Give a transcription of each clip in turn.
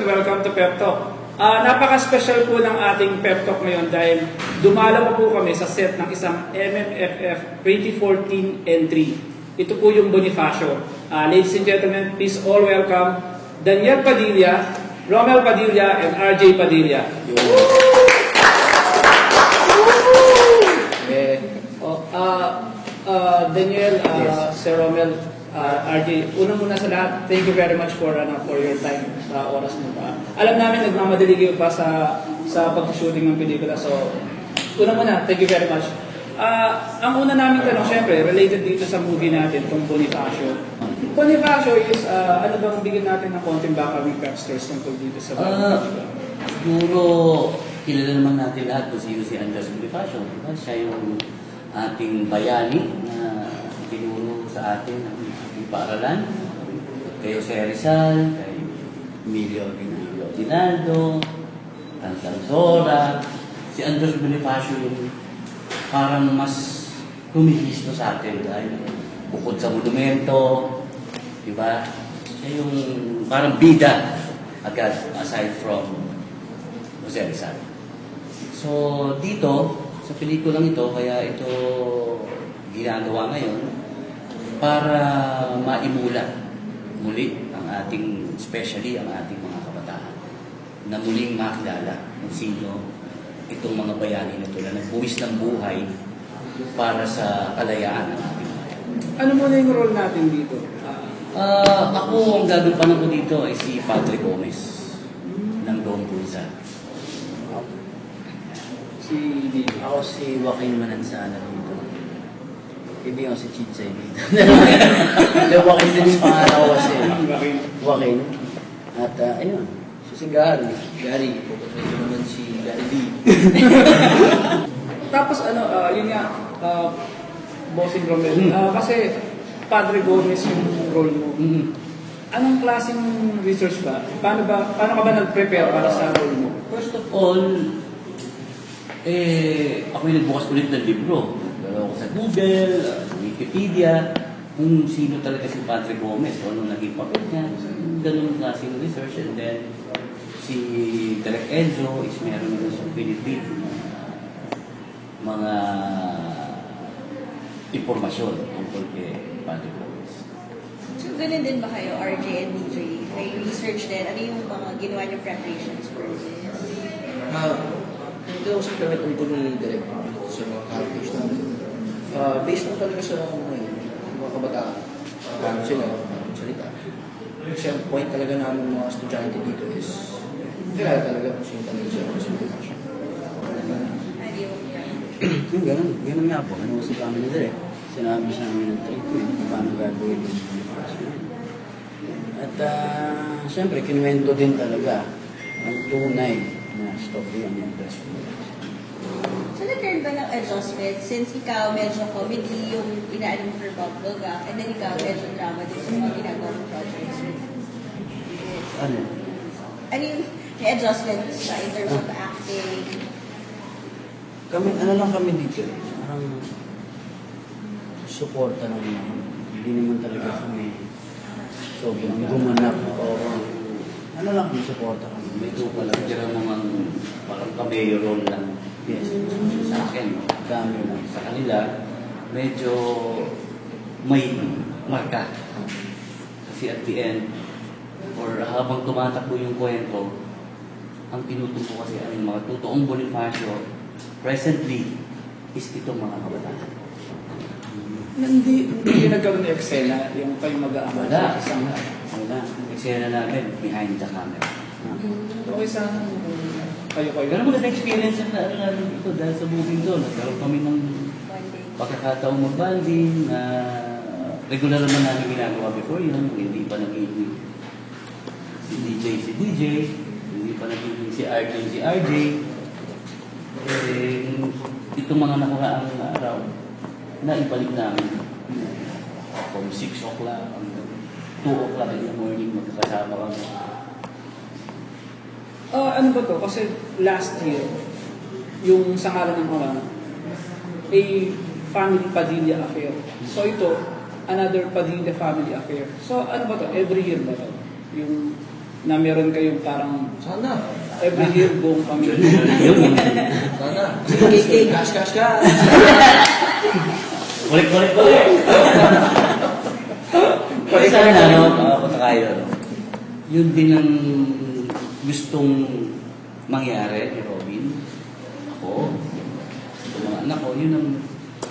and welcome to Pep Talk. Napaka-special po ng ating Pep Talk ngayon dahil dumalaw po kami sa set ng isang MMFF 2014 entry. Ito po yung Bonifacio. Ladies and gentlemen, please all welcome Daniel Padilla, Romel Padilla, and RJ Padilla. Daniel, Sir Romel, RJ, unang muna sa lahat, thank you very much for your time sa oras mo. Alam namin nagmamadali kayo pa sa pag-shooting ng pelikula, so unang muna, thank you very much. Ang una namin tanong, syempre, related dito sa movie natin, itong Bonifacio. Bonifacio is, ano bang bigyan natin ng konting background factors tungkol dito sa pelikula? Siguro, kilala naman natin lahat kung sino si Andres Bonifacio. Diba? Siya yung ating bayani na tinuro sa atin ng ating paaralan. Kay Jose Rizal, kay Emilio Aguinaldo, Tantan Sora. Si Andres Bonifacio yung parang mas humihisto sa atin dahil bukod sa monumento, diba? Siya yung parang bida agad aside from Jose Rizal. So dito, sa pelikulang ito, kaya ito ginagawa ngayon para maimula muli ang ating, especially ang ating mga kabataan, na muling makilala kung sino itong mga bayani na ito na nagbuwis ng buhay para sa kalayaan ng ating bayan. Ano muna yung role natin dito? Ako, ang gagampanan ko dito ay si Padre Gomez ng Don Pulsa. Ako si Joaquin Manansana dito. Ibig ako si Chichay dito. Joaquin din yung pangalan ko kasi. Joaquin. At ayun, si Gary. Gary, pupunta naman si Gary D. Tapos yun nga, Bossing Romel, kasi Padre Gomez yung role mo. Anong klaseng research ba? Paano ka ba nag-prepare para sa role mo? First of all, ako yung nagbukas ulit ng libro. Nagdala ako sa Google, sa Wikipedia, kung sino talaga si Padre Gomez, o anong naging papel niya, ganun klaseng research. And then, si Direk Enzo is meron naman sa Philippine mga impormasyon tungkol kay Padre Gomez. So, ganun din ba kayo, RJ and DJ? May research din? Ano yung mga ginawa niyo preparations for this? Hindi ako sa kami tungkol ni Direk sa mga characters namin. Based lang talaga sa mga kabataan. Sila, salita. Kasi ang point talaga namin mga estudyante dito is kaya talaga kung sino talaga siya sa mga passion. Yung ganun nga po. Ano sa kami ni Direk? Sinabi sa amin ng treatment kung paano gagawin yung passion. At siyempre, kinuwento din talaga ang tunay na story ang interest mo. So, nag-turn ba ng adjustment since ikaw medyo comedy yung inaalim for Bob Goga and then ikaw medyo drama din sa mga ginagawa ng projects? Ano? Ano yung adjustment sa in terms of acting? Ano lang kami dito eh. Parang suporta lang naman. Hindi naman talaga kami sobrang gumanap. Ano lang kami suporta kami. Medyo pala tira naman parang cameo role lang. Yes. Sa akin, cameo lang. Sa kanila, medyo may marka. Kasi at the end, or habang tumatakbo yung kwento, ang tinutumpo kasi ang mga totoong Bonifacio presently is itong mga kabataan. Hindi nagkaroon ng eksena yung kayo mag-aama sa isang Wala. Ang eksena namin behind the camera. okay sana kayo. Ganun mo na-experience na namin dito dahil sa movie doon. Nagkaroon kami ng pagkakataong mag-banding na regular naman namin ginagawa before yun. Hindi pa nagiging si DJ, hindi pa nagiging si RJ. Itong mga nakaraang araw, naibalik namin from 6 o'clock hanggang 2 o'clock in the morning magkakasama kami. Ano ba to? Kasi last year, yung sa ngalan ng mga a family Padilla affair. So ito, another Padilla family affair. So ano ba to? Every year ba to? Yung na meron kayong parang Sana. every year buong pamilya. Yun. Sana. Cash, cash, cash! Kulik. Kasi sana, ako sa kayo, yun din ang gustong mangyari ni Robin. Ako, yung mga anak ko, yun ang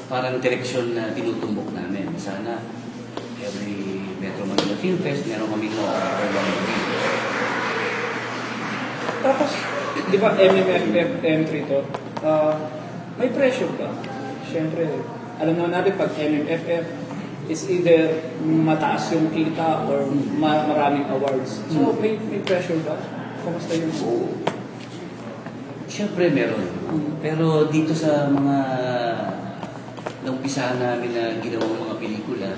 parang direksyon na tinutumbok namin. Sana, every Metro Manila Film Fest, meron kaming movie. Tapos, di ba MMFF, M3 to, may pressure ka. Siyempre, alam naman natin pag MMFF is either mataas yung kita or maraming awards. So, may pressure ba? Kamusta yun? Siyempre meron. Pero dito sa mga naumpisahan namin na ginawang mga pelikula,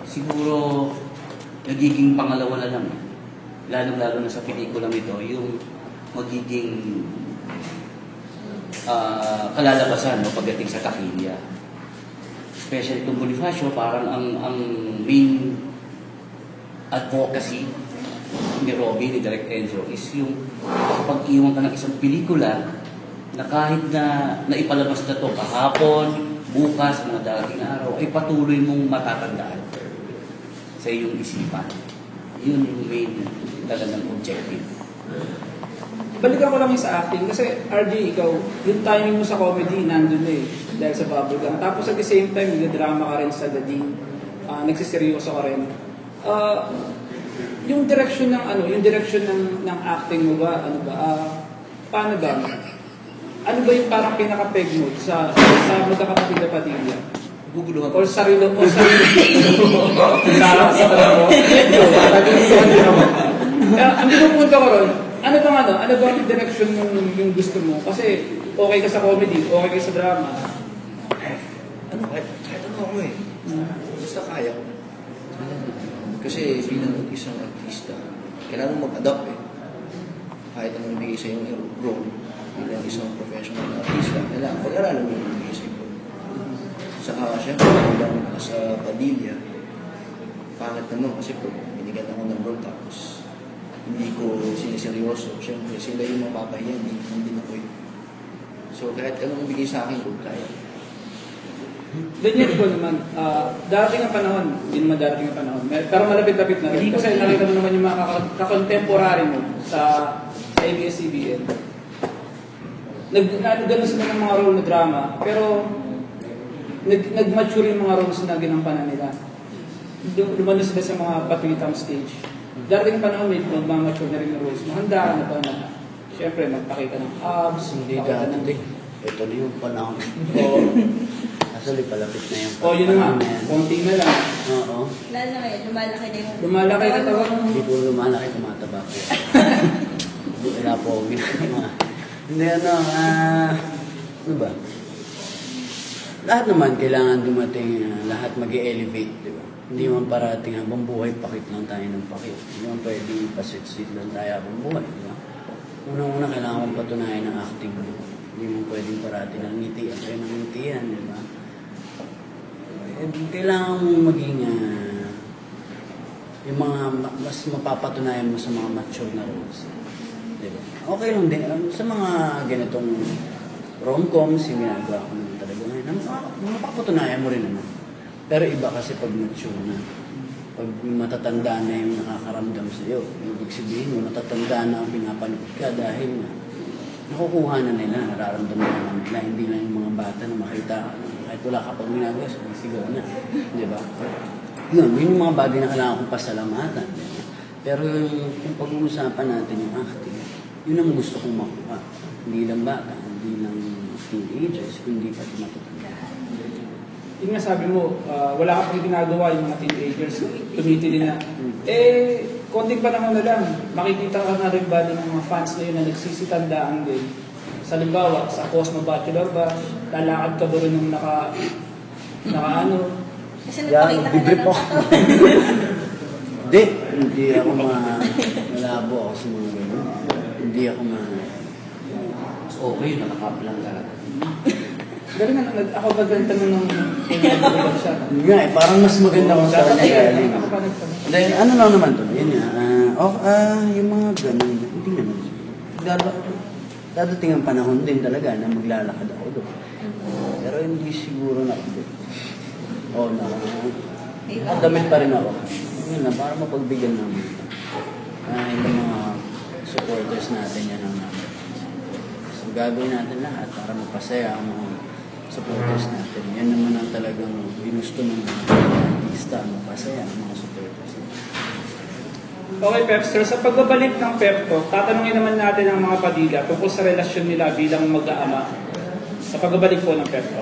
siguro nagiging pangalawa na lang. Lalo-lalo na sa pelikulang ito, yung magiging kalalabasan pagdating sa takilya. Especially itong Bonifacio, parang ang main advocacy ni Robby, ni Direk Enzo, is yung pag-iwan ka ng isang pelikula na kahit na naipalabas na to kahapon, bukas, mga darating na araw, ay patuloy mong matatandaan sa iyong isipan. Yun yung main talagang objective. Balikan ko lang yung sa acting kasi RJ, ikaw, yung timing mo sa comedy nandun na dahil sa bubblegum. Tapos at the same time, nag-drama ka rin sa Dading, nagsiseryoso ka rin. Yung direction ng acting mo ba, paano ba? Ano ba yung parang pinaka-peg mo sa magkakapatid na Padilla? Guguluhan Or sarili mo? Sarap sa trabaho? Ang pinupunta ko ron, ano bang direction yung gusto mo? Kasi okay ka sa comedy, okay ka sa drama. Kahit ano ako eh. Basta kaya ko. Kasi bilang isang artista, kailangan mag-adapt eh. Kahit anong ibigay sa yung role, bilang isang professional artista, kailangan pag-aralan mo yung ibigay sa yung role. Saka syempre, bilang sa Padilla, pangit naman kasi po, binigyan ako ng role tapos hindi ko siniseryoso. Syempre, sila yung mapapahiya, hindi na ko yun. So kahit anong ibigay sa akin, kaya. Ganyan ko naman, darating ang panahon, hindi naman darating ang panahon, pero malapit-lapit na rin. Kasi nakita mo naman yung mga kakontemporary mo sa ABS-CBN. Gano'n sila ng mga role na drama, pero nag-mature yung mga roles na ginampanan nila. Lumano sila sa mga patwitang stage. Darating ang panahon, may magmamature na rin yung roles. Mahanda na ba na, siyempre, magpakita ng abs, Hindi magpakita dati. Ito na yung panahon. Oo. Actually, palapit na yung O, yun na nga, konti na lang. Oo. Lalo na ngayon, lumalaki na yung... Lumalaki na tawag mo. Hindi po lumalaki, tumataba po. Hindi wala po ako ginagawa. Hindi ano ba? Lahat naman kailangan dumating, lahat mag-elevate, di ba? Hindi man parating habang buhay, pakit lang tayo ng pakit. Hindi man pwede pasit-sit lang tayo habang buhay, di ba? Unang-una, kailangan mong patunayan ng acting mo. Hindi mo pwedeng parating ng ngitian, kaya ng ngitian, di ba? Kailangan mong maging yung mga mas mapapatunayan mo sa mga mature na roles. Diba? Okay lang din. Sa mga ganitong rom-coms, yung ginagawa ko naman talaga ngayon, mapapatunayan mo rin naman. Pero iba kasi pag mature na. Pag matatanda na yung nakakaramdam sa iyo, ibig sabihin mo, matatanda na ang pinapanood ka dahil nakukuha na nila, nararamdaman na nila, hindi lang yung mga bata na makita kahit wala ka pag ginagawa, sigaw na. Di ba? Yun yung mga bagay na kailangan kong pasalamatan. Pero kung pag-uusapan natin yung acting, yun ang gusto kong makuha. Hindi lang bata, hindi lang teenagers, kundi pati matatanda. Yun nga sabi mo, wala ka pang ginagawa yung mga teenagers, tumitili na. Konting panahon na lang, makikita ka na rin ba ng mga fans na yun na nagsisitandaan din. Sa limbawa, sa Cosmo Bachelor ba, lalakad ka ba rin nung naka ano? Kasi nagpakita ka na ng tato. Hindi ako malabo ako sa mga ganun. Hindi ako Okay, nakakap lang talaga. Galing na, ako nagbenta mo nung pinag siya. Yun nga eh, parang mas maganda kung sa kanya galing. Ako pa nagtanong. Dahil ano lang naman to, yun nga, yung mga ganun, hindi naman. Dadating ang panahon din talaga na maglalakad ako doon. Pero hindi siguro na ako doon. Oo, nakadamit pa rin ako. Yun na, para mapagbigyan namin. Yung mga supporters natin yan ang namin. So gagawin natin lahat para mapasaya ang mga supporters natin. Yan naman ang talagang ginusto ng mga artista, mapasaya ang mga supporters natin. Okay, Pepster, sa pagbabalik ng Pepco, tatanungin naman natin ang mga Padilla tungkol sa relasyon nila bilang mag-aama sa pagbabalik po ng Pepco.